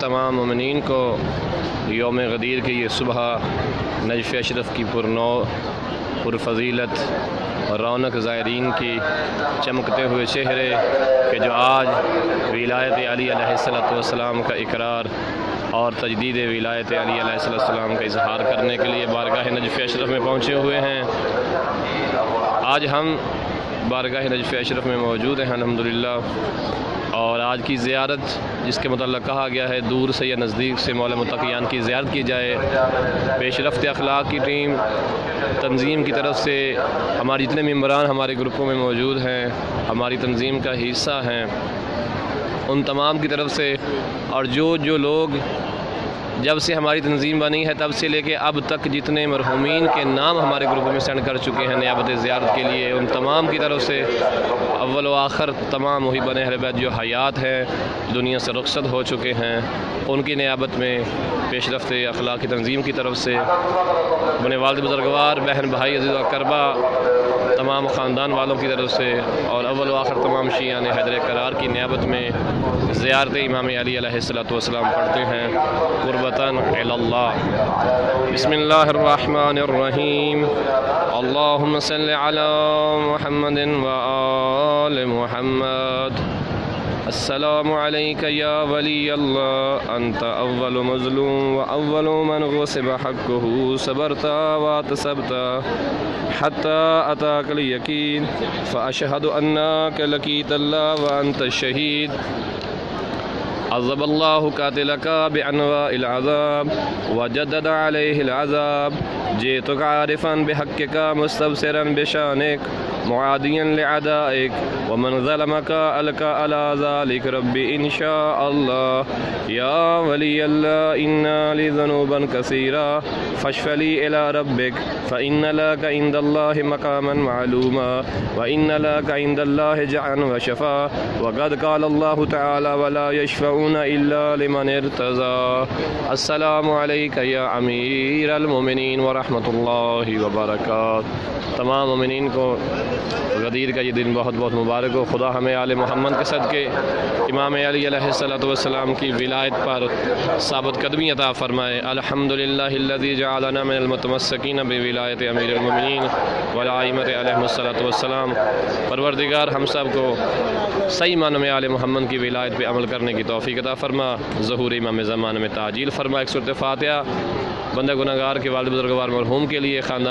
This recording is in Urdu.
تمام مومنین کو یوم غدیر کی یہ صبح نجف اشرف کی پرفضیلت اور رونق زائرین کی چمکتے ہوئے چہرے کہ جو آج ولایت علی علیہ السلام کا اقرار اور تجدید ولایت علی علیہ السلام کا اظہار کرنے کے لیے بارگاہ نجف اشرف میں پہنچے ہوئے ہیں۔ آج ہم بارگاہ نجف اشرف میں موجود ہیں الحمدللہ، اور آج کی زیارت جس کے متعلق کہا گیا ہے دور سے یا نزدیک سے مولا متقیان کی زیارت کی جائے، پیش رفت اخلاق کی ٹیم تنظیم کی طرف سے ہماری جتنے ممبران ہمارے گروپوں میں موجود ہیں، ہماری تنظیم کا حصہ ہیں، ان تمام کی طرف سے، اور جو لوگ جب سے ہماری تنظیم بنی ہے تب سے لے کے اب تک جتنے مرحومین کے نام ہمارے گروپوں میں سینڈ کر چکے ہیں نیابت زیارت کے لیے، ان تمام کی طرف سے اول و آخر تمام محبان اہل بیت جو حیات ہیں، دنیا سے رخصت ہو چکے ہیں، ان کی نیابت میں پیش رفت اخلاق کی تنظیم کی طرف سے اپنے والد بزرگوار، بہن بھائی، عزیز و اقربا، تمام خاندان والوں کی طرف سے، اور اول و آخر تمام شیعان حیدر کرار کی نیابت میں زیارت امام علی علیہ السلام پڑھتے ہیں قربتاً الی اللہ۔ بسم اللہ الرحمن الرحیم، اللہم صلی علی محمد و آل محمد۔ السلام علیک یا ولی اللہ، انت اول مظلوم و اول من غصب حقہ، صبرت واتصبت حتی اتاک الیقین، فاشہد انک لقیت اللہ وانت الشہید، عذب اللہ قاتلک بانواع العذاب وجدد علیہ العذاب، جئتک عارفا بحقک مستبصرا بشانک معادیا لعدائک، ومن ظلمک القى علی ذلک ربی ان شاء اللہ، یا ولی اللہ انا لذنوبا کثیرا فاشف لی الی ربک، فإن لک عند اللہ مقاما معلوما، وإن لک عند اللہ جعا وشفا، وقد قال اللہ تعالی ولا یشفعون الا لمن ارتضى۔ السلام علیک یا امیر المومنین ورحمۃ اللہ وبرکاتہ۔ تمام مومنین کو غدیر کا یہ دن بہت بہت مبارک ہو۔ خدا ہمیں آل محمد کے صدقے امام علی علیہ السلام کی ولایت پر ثابت قدمی عطا فرمائے۔ الحمدللہ الذی جعلنا من المتمسکین بولایت امیر المومنین والائمۃ علیہم السلام۔ پروردگار ہم سب کو صحیح معنی میں آل محمد کی ولایت پہ عمل کرنے کی توفیق عطا فرما، ظہور امام زمان میں تعجیل فرما۔ ایک سورۃ فاتحہ بندہ گناہگار کے والد بزرگوار مرحوم کے لیے، خاندان